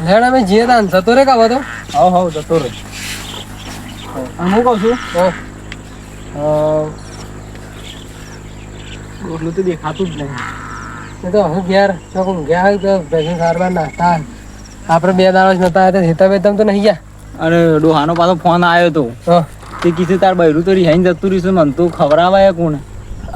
હેડ અમે જઈએ તાન જતો રે કા બધો હવ જતો રે. અને હું કહું છું એટલું તો દેખાતું જ નહીં. એ તો હું ઘેર ચોકું ગયા હોય તો ભેગું સારવાર નાખતા આપણે 2 દાડા જ નતા આવ્યા હિતા બે તમે તો નહીં ગયા. અરે ડોહાનો પાછો ફોન આવ્યો તો તે કીધું તાર બૈરું તો રિહાઈને જતું રહીશું મને તું ખવડાવાય કોણ.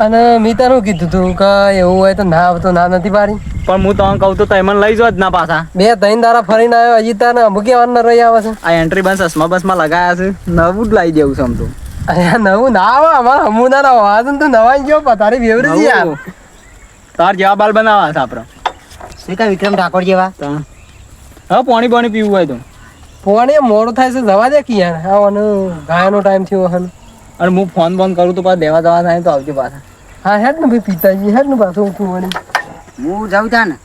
અને મેં તારું કીધું તું કે એવું હોય તો ના તો ના નથી પાડી પણ હું તમને કહું તો તમે લઈ જાઓ જ ના પાછા. 2-3 દાડા ફરીને આવ્યો હજી તાને અમુક વાર રહી આવે છે. આ એન્ટ્રી બસ બસમાં લગાયા છે નવું જ લાવી દેવું છે આમ તો. અરે નવું ના આવે અમારે હમું ના આવા તો નવાઈ ગયો તારી બેવરી યાર તાર જેવા બાલ બનાવવા છે આપડે. શું કા વિક્રમ ઠાકોર જેવા? હા પાણી પીવું હોય તો પોણી મોડું થાય છે જવા દે કે યાર આવવાનું ગાયનો ટાઈમ થયો હન. અને હું ફોન કરું તો પાછા દેવા જવા થાય તો આવજો પાછા. હા હેડ ને ભાઈ પિતાજી હેડ ને પાછું કુવાની હું જાઉં તા ને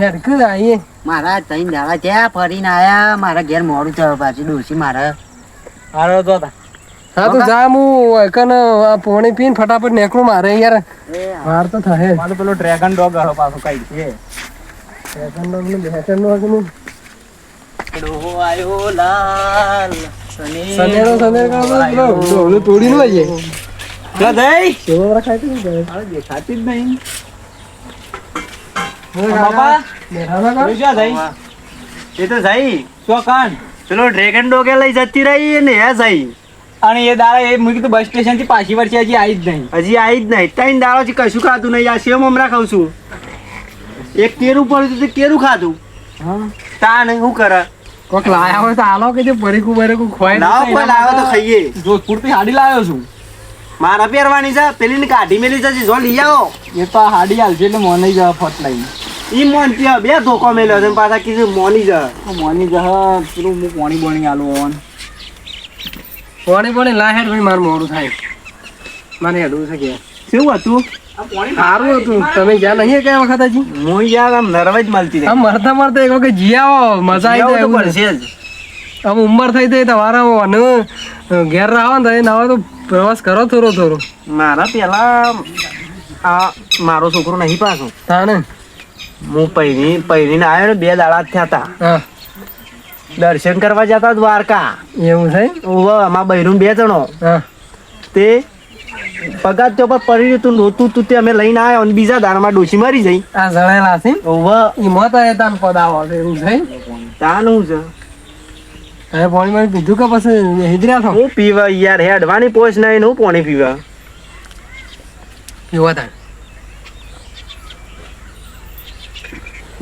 હેડ કે આઈએ મારા 3 દાડા ત્યાં ફરીને આયા મારા ઘેર મોડું થયું પાછું ડોસી મારા હારો તો હતા. હા તો જા હું કન આ પોણી પીને ફટાફટ નીકળું મારે યાર વાર તો થાય મારો પેલો ડ્રેગન ડોગ હરો પાછો કઈ છે ડ્રેગન ડોગ ને બેટન નો કે ડોહો આયો લાલ સનેરો કાળો ઓલો તોડી નો આઈએ કે દઈ સેવો રખાય તો અરે દેખાતી જ નહીં. બાપા બેઠા કા જોઈ જા દઈ એ તો જઈ શું કાન પેલો ડ્રેગન ડોગે લઈ જતી રહી ને હે જઈ અને એ દાડા એ મૂકી તો બસ સ્ટેશન થી પાછી વર્ષે હજી આવી જ નહીં. હજી આવી જ નહીં 3 દાડાથી કશું ખાતું નહીં આ સેવ મમરા ખાઉં છું. એક કેરું પડ્યું તો કેરું ખાધું તા ને શું કરે કોક લાયા હોય તો આલો કે જે પરીકુ બરીકુ ખોય લાવો કોઈ લાવો તો ખાઈએ. જોધપુર થી હાડી લાવ્યો છું. મારા પહેરવાની છે પેલી ને કાઢી મેલી છે જો લઈ આવો. એ તો હાડી હાલશે એટલે મોની જવા ફટ લઈ ઈ મોન ત્યાં 2 ધોકો મેલ્યો છે પાછા કીધું મોની જા મોની જવા પેલું હું પોણી આલું હોવાનું. પોણી લા હેડ ભાઈ મારું મોડું થાય મારે હેડવું છે કે શું હતું સારું હતું તમે જ્યાં નહીં કયા વખત હજી હું યાર આમ નરવા જ મળતી રહી. આમ મરતા એક વખત જી આવો મજા આવી જાય એવું પડશે જ. આમ ઉંમર થઈ જાય તમારા ઘેર રહો ને નવા તો પ્રવાસ કરો થોડો મારા પેલા આ મારો છોકરો નહીં પાછો હા ને હું પૈણીને આવ્યો ને 2 દાડા જ થયા હતા. હા દર્શન કરવા જતા દ્વારકા. એવું છે અમારા બૈરું 2 જણો હા તે પગાર તે ઉપર પડી તું નહોતું તું તે અમે લઈને આવ્યો અને બીજા દારમાં ડોસી મરી જઈ. આ જળેલા છે ઓવા ઈ મત એ તાન પદાવો એવું છે તાનું છે હવે પાણી પીધું કે પછી હિજરા છો હું પીવા યાર હેડવાની પોચ નહીં ને હું પાણી પીવા પીવા તાન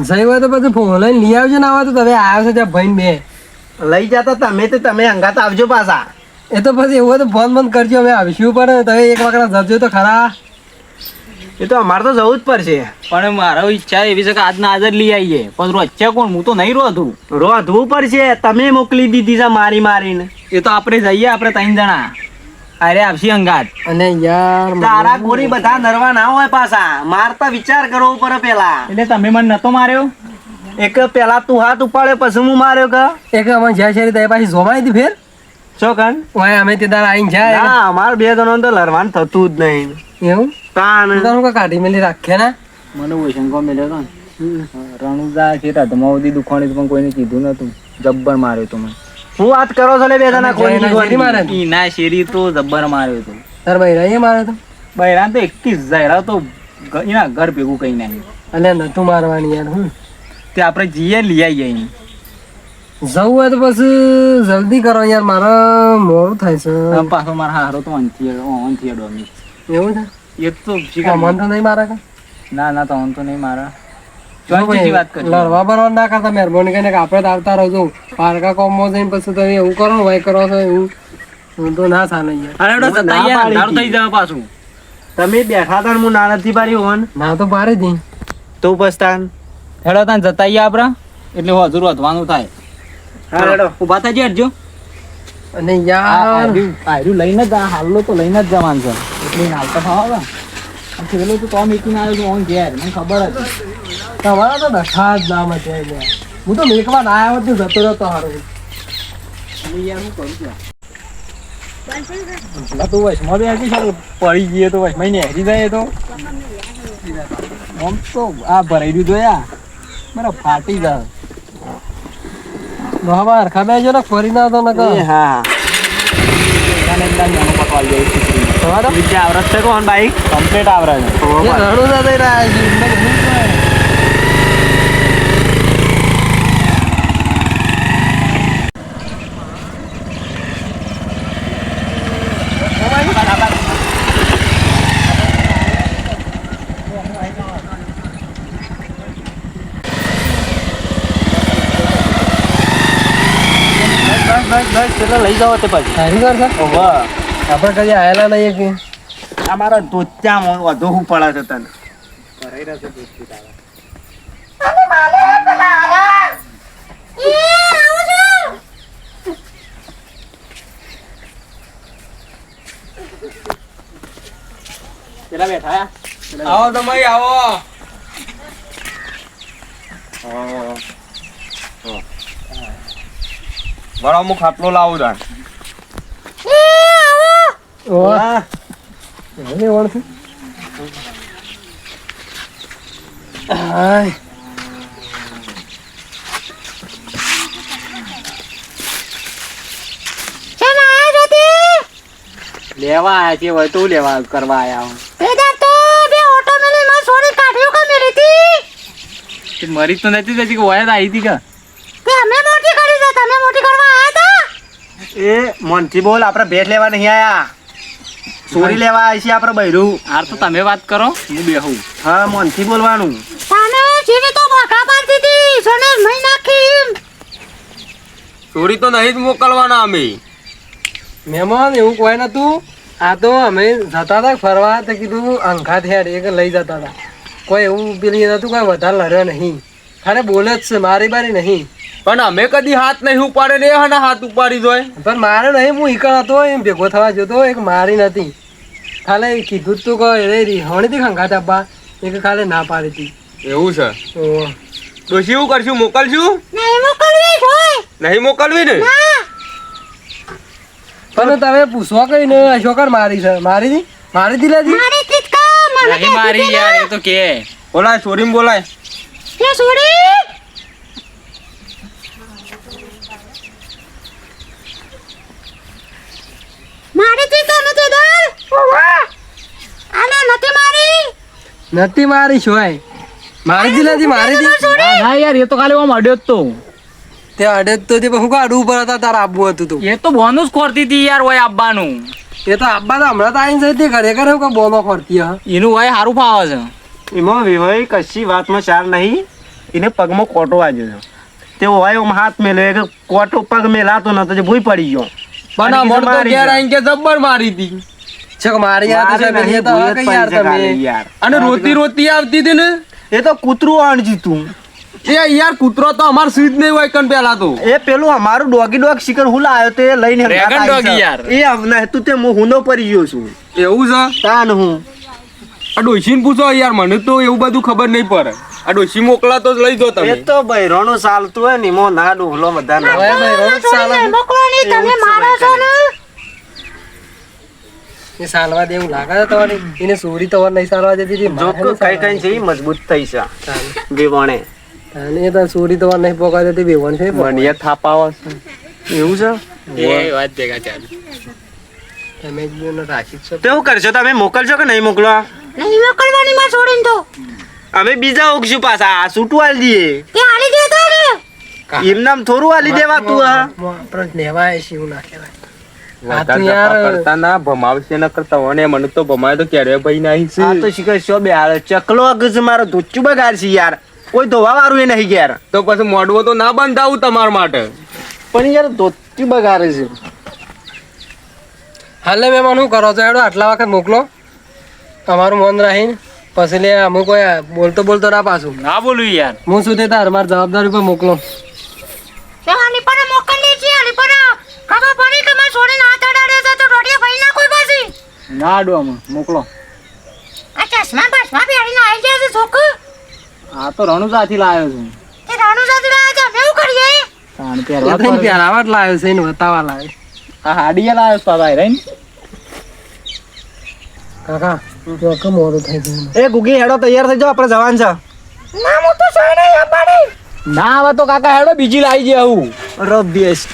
જઈ હોય તો પછી ફોન લઈને લઈ આવજો ને આવે તો તમે આવ્યો છે ત્યાં ભાઈ 2 લઈ જતા તમે હંગાત આવજો પાછા. એ તો પછી એવું હોય તો ફોન બંધ કરજો અમે આવીશું પણ તમે એક વખત જજો તો ખરા. એ તો અમારે તો જવું જ પડશે. પણ મારો ઈચ્છા એવી છે કે આજના આજ જ લઈ આવીએ પણ રોચ્યા કોણ હું તો નહીં રોધું. રોધવું પડશે તમે મોકલી દીધી છે મારીને. એ તો આપણે જઈએ આપણે 3 જણા અરે આવશી અંગાત. અને યાર તારા ગોરી બધા નરવા ના હોય પાછા મારતા વિચાર કરવો પડે પેલા. એટલે તમે મને નતો માર્યો એક પેલા તું હાથ ઉપાડ્યો પછી હું માર્યો કે એક અમે જ્યાં શેરી ત્યાં પાછી જોમાઈ હતી ફેર ચોકન ઓય અમે તે દાડા આઈને જાય ના અમાર 2 જણો તો લડવાનું થતું જ નહીં. એવું તાન તારું કાઢી મેલી રાખે ને મને ઓશંકો મળ્યો તો રણુજા છે રધમાવતી દુખાણી પણ કોઈને કીધું નતું જબ્બર માર્યો તો મને. હું વાત કરો છો લે 2 જણા કોઈ શેરી મારે ઈના શેરી તો જબ્બર માર્યો તો. તાર ભાઈ રહી મારે તો બૈરાન તો 21 જાયરા તો એના ઘર ભેગું કઈ નાખ્યું. અલ્યા નતું મારવાની યાર તે આપણે જઈએ લઈ આવીએ અહીં. જવું હોય તો પછી જલ્દી કરો યાર મારે મોડું થાય છે. પાછો મારા હારો તો ઓનથી અડવાની એવું છે એ તો મન તો નહીં મારે કે ના તો તો નહીં મારા વાત કરી લડવા બરવા ના કરતા મહેરબાની કરીને કે આપણે તો આવતા રહો પારકા કોમમાં જઈને પછી તમે એવું કરો ભાઈ કરો છો એવું તો ના ચાલે યાર. થઈ જાય પાછું તમે બેઠા તા હું ના નથી પાડી હોન ના તો પારે જ તો પસ્તાન હેડો તાન જતા આવીએ આપડા એટલે હજુ વધવાનું થાય. હા હેડો ઉભા થા જજો. અને યાર આયરું લઈને જ હાલો તો લઈને જ જવાનું છે એટલે હાલતા થવા પેલો તો ટોમ એકીને આવ્યો છું ઓન ઘેર મને ખબર હતી તમારા તો નખા જ નામ છે હું તો મેકવા ના આવ્યો તો જતો રહેતો હારું યાર હું કરું છું તો વચમાં બી હતી સારું પડી ગઈ તો વચમાં ને હેરી જાય તો આમ તો આ ભરાઈ દીધો યાર મારા ફાટી જાય બાબા હરખા બેજો ને ફરી ના તો નકર. એ હા તને એકદમ નાનો પકવાલ જેવું ખીચડી સવા તો વિદ્યા આવરત છે કોણ બાઈક કમ્પ્લીટ આવરત એ રણું ના થઈ રહ્યા છે એમને ઘણું જ હોય. બસ લઈ જાઓ તે પછી સારી કર છે વાહ આપણે કદી આયેલા નહીં કે આ મારા દોત્યામાં વધુ હું પડે છે તને પેલા બેઠા આવો તમે આવો વળો હું ખાટલો લાવું તાર ઓહ એને ઓળખ હાય લેવા આયા છે હવે તું લેવા કરવા આયા હું મરી તો નથી જતી કે વયા આવી હતી કે એ મોનથી બોલ આપણે ભેટ લેવા નહીં આયા ચોરી લેવા આવી છે આપણે બૈરું હાર તો તમે વાત કરો હું બેહું હા મોનથી બોલવાનું ચોરી તો નહીં જ મોકલવાના અમે. મહેમાન એવું કોઈ નતું આ તો અમે જતા હતા ફરવા તો કીધું અંખા થયા એક લઈ જતા હતા કોઈ એવું પેલી નતું કોઈ વધારે લડ્યો નહીં ખાલી બોલે જ છે મારી બારી નહીં પણ અમે કદી હાથ નહીં ઉપાડે ને હના હાથ ઉપાડી જોય. પણ મારે નહીં હું ઈકણ હતો એમ ભેગો થવા જતો એક મારી નથી ખાલી કીધું તું કહો એ હણી હતી ખંખા ચાપા એક ખાલી ના પાડી હતી એવું છે ઓહ. તો શું કરશું મોકલશું નહીં મોકલવી ને પણ તમે પૂછવા કઈ ને અશોકર મારી છે મારી હતી લેતી નહીં મારી યાર એ તો કે બોલાય ચોરી બોલાય નથી મારી શોય મારી હતી લેતી મારી હતી ના યાર એ તો ખાલી આમ અડ્યો જ તો તે અડે તો તે હું કાઢું ઉપર હતા તારે આપવું હતું તું એ તો બોનસ ખોરતી હતી યાર હોય આપવાનું એ તો આબ્બા તો હમણાં તો આવીને જઈ ઘરે ઘરે કે બોનો ખોરતી હા એનું હોય સારું ફાવે છે એમાં વિવાહ કશી વાતમાં ચાર નહીં એને પગમાં કોટો વાગ્યો છે તે હોય એમ હાથ મેલ્યો કે કોટો પગ મેલાતો નતો જે ભૂઈ પડી ગયો પણ આ મોર તો ઘેર આઈને કે જબ્બર મારી હતી છક મારી યાર તો મારે નહીં, છે તો ભૂઈ જ કઈ યાર પડી છે તમે ખાલી યાર. અને રોતી રોતી આવતી હતી ને એ તો કૂતરું આણજી તું એ યાર કૂતરો તો અમાર સીધ નહીં હોય કન પેલા તો એ પેલું અમારું ડોગી ડોગ શિકર હું લાયો તે લઈને હંગાત Dragon આવી doggy છે. યાર. એ આવના તું તે હું હુનો પડી ગયો છું એવું છે તાન હું આ ડોશીને પૂછો યાર મને તો એવું બધું ખબર નહીં પડે આ ડોશી મોકલા તો જ લઈ જો એ તમે તો બૈરોનું ચાલતું હોય ને એમાં ના ડોહલો બધા ના હવે ભાઈ રોજ સાલા એ સાલવા દેવું લાગે છે તમારે એને સોરી તો નહીં સાલવા દેતી હતી જો મારે કઈ કઈ છે ઈ મજબૂત થઈ છે ચાલે. બેવણે અને એ તો સોરી તો નહીં પોકા દેતી બેવન છે મને થાપાવા છે એવું છે એ વાત ભેગા ચાલે તમે જ બેવને રાખી જ છો તો એવું કરશો તમે મોકલશો કે નહીં મોકલો અમે બીજા ઓગશું પાછા આ છૂટું આલી દઈએ એમ નામ થોડું આલી દેવા તું આ આપણે લેવાય છે એવું ના કહેવાય આ તો વધારે યાર જપા કરતા ના ભમાવશે ન કરતા અને મને તો ભમાય તો ક્યારે ભાઈ નહીં આ છે તો શીખર શો બે હાલ ચકલો અગજ મારો ધોચું બગાડ છે યાર કોઈ ધોવા વાળું એ નહીં યાર તો પછી મોડવો તો ના બંધાવું તમારા માટે પણ યાર ધોચું બગાડે છે હાલે મહેમાન શું કરો છો એડો આટલા વખત મોકલો તમારું મન રાખીને પછી લે અમુક કોઈ બોલતો બોલતો ના પાછું ના બોલું યાર હું શું તે તાર મારી જવાબદારી પર મોકલો ના આડો આમાં મોકલો આ તો રણુજાથી લાવ્યો છું તાણ પહેરવા એ થઈને પહેરાવા જ લાવ્યો છે એને બતાવવા લાવ્યો આ હાડીયા લાવ્યો છું પાછા હેરાન કાકા જો કે મોડું થઈ ગયું એ ગુગી હેડો તૈયાર થઈ જાઓ આપણે જવાન છે ના હવે તો કાકા હેડો બીજી લાવી જાય આવું અરે બેસ્ટ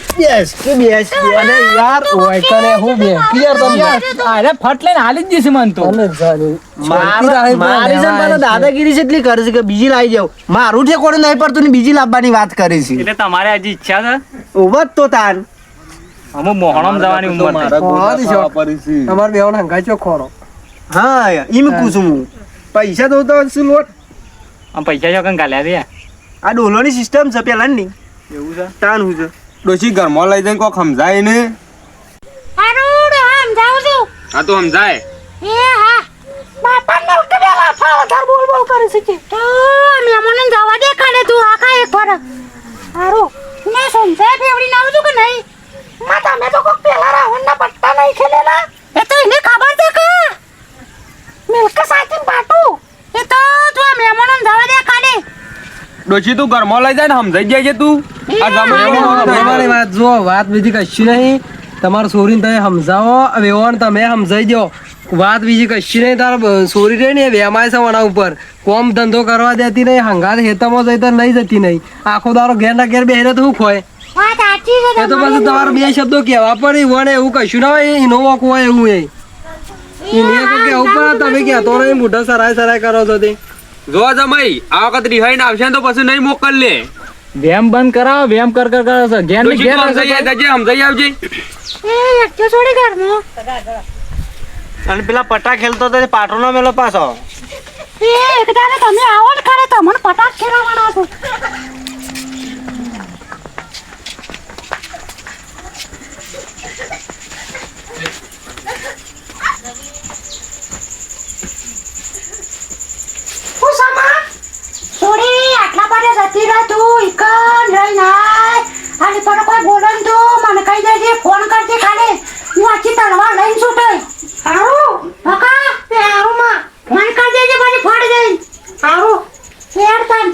અને યાર ઓય કને હું બે ક્લિયર તમને અરે ફટ લઈને હાલી જ જશે મન તો અને જાની મારી જેમ પેલો દાદાગીરી જેટલી કરે છે કે બીજી લાવી જાવ મારું ઠેકોડું નહીં પડતું ને બીજી લાવવાની વાત કરી છે એટલે તમારે હજી ઈચ્છા છે ઉભા જ તો તાન અમે મોહણમ જવાની ઉંમર મારા ગોળા ખાવા પડી છે. તમાર બેવન હંગાઈ ચો ખોરો હા એમ પૂછું હું પૈસા તો શું લોટ આમ પૈસા જો કઈ ગાલ્યા છે આ ડોલોની સિસ્ટમ છે પેલા ની એવું છે તાન હું છે ડોશી ઘરમાં લઈ જઈને કોક સમજાય ને હારું સમજાવું છું આ તો સમજાય એ હા બાપા ને કબેલા ફાવદાર બોલ બોલ કરે છે કે તો મેમોને જવા દે ખાને તું આખા એક ફરક હારું ને સમજાય ફેવડી નાવ છું કે નહીં માતા મે તો કોક પેલા રાવણના પટ્ટા નહીં ખેલેલા એ તો એને ખબર છે કે મિલક સાચી પાટુ એ તો તું મેમોને જવા દે ખાને ડોશી તું ઘરમાં લઈ જાય ને સમજાઈ જાય છે તું આ તમારી વાત જો વાત બીજી કશી નહીં તમારા છોરીને તમે સમજાવો વેવાણ તમે સમજાઈ દો વાત બીજી કશી નહીં તારા છોરી રહી ને વેમાય છે એના ઉપર કોમ ધંધો કરવા દેતી નહીં હંગાત હેતામાં જઈ તો નહીં જતી નહીં આખો દારો ઘેર ના ઘેર બેહીને તો શું ખોય વાત સાચી છે એ તો પછી તમારે બે શબ્દો કહેવા પડે વણે એવું કશું ના હોય એનો વોક હોય એવું એ એને કેવું પડે તમે કહેતો નહીં મોઢા સરાય કરો છો તે જો જમાઈ આ વખત રિહાઈને આવશે ને તો પછી નહીં મોકલ લે વેમ બંધ કરાવો વેમ કર કરે છે ઘેર ની ડોશી ઘેર તું સમજાઈ આવજે એ એક તો છોડી ઘરમાં અને પેલા પટ્ટા ખેલતો તો પાટોનો મેલો પાછો એ એક દાડે તમે આવો ને ખરે તમને પટાક ખેલાવાના છો છોડી આટલા પાસે જતી રહે તું ઇકન રહી નાય અને પણ કોઈ બોલે ને તું મને કહી દેજે ફોન કરજે ખાલી હું આખી તલવાર લઈને છૂટે હારું કાકા તે હારું માં ફોન કરી દેજે પછી ફાડ જઈ હારું શેર તન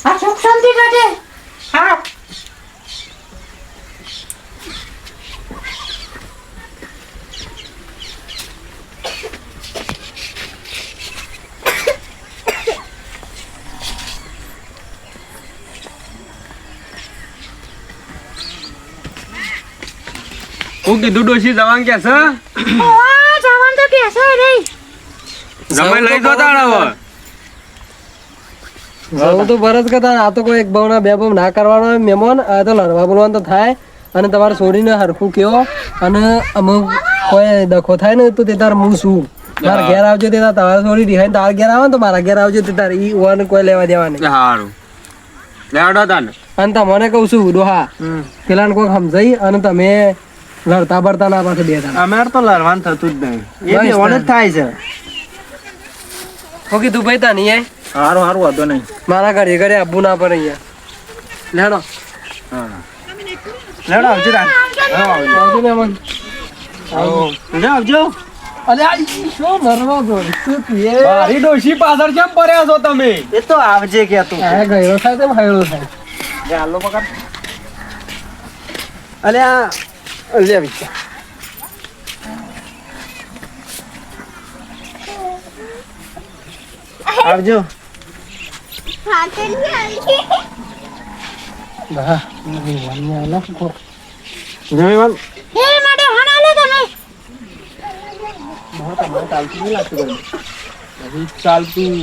આ સુખ શાંતિ જજે હા હું કીધું ડોશી જવાનું કે છે ઓવા જવાન તો કેસે નહીં જમાઈ લઈ જો તાણ હવે જવું તો બરસ કરતા આ તો કોઈ એક ભાવના બે ભાવ ના કરવાનો હોય મહેમાન આ તો લડવા બોલવાનું તો થાય અને તમારે છોડીને હરખું કયો અને અમુક કોઈ દખો થાય ને તો તે તાર હું શું મારા ઘેર આવજો તે તાર તમારે છોડી રિહાઈને તારા ઘેર આવે ને તો મારા ઘેર આવજો તે તાર ઈ ઓને કોઈ લેવા દેવા નહીં સારું લેવડો તાને અને તમને કહું છું ડોહા પેલાને કોઈ સમજાઈ અને તમે લડતા બળતા ના પાસે બે તાર અમારે તો લડવાનું થતું જ નહીં એ બેવાનું જ થાય છે હું કીધું ભાઈ તા નહીં હારું હારું વાંધો નહીં મારા ઘરે ઘરે આવવું ના પડે અહીંયા લેડો લેવડો આવજો તાન આવજો મહેમાન આવજો અરે આ ઈ શું નરવા દો શું તું એ મારી ડોશી પાછળ કેમ પડ્યા છો તમે એ તો આવજે કે તું આ ગયો થાય તેમ હાયડો થાય હાલો પકડ અલે આ લે વિચાર આવજો હા તેની આલી હા વિવાનને આલા કો જમીવાન એ માટે હણા લે તમે ચાલતું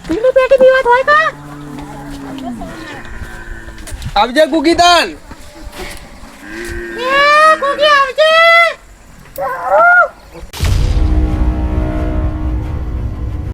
પેલું પેટી પીવા હોય કા આવજે કુકીદાન એ કોકી આવજે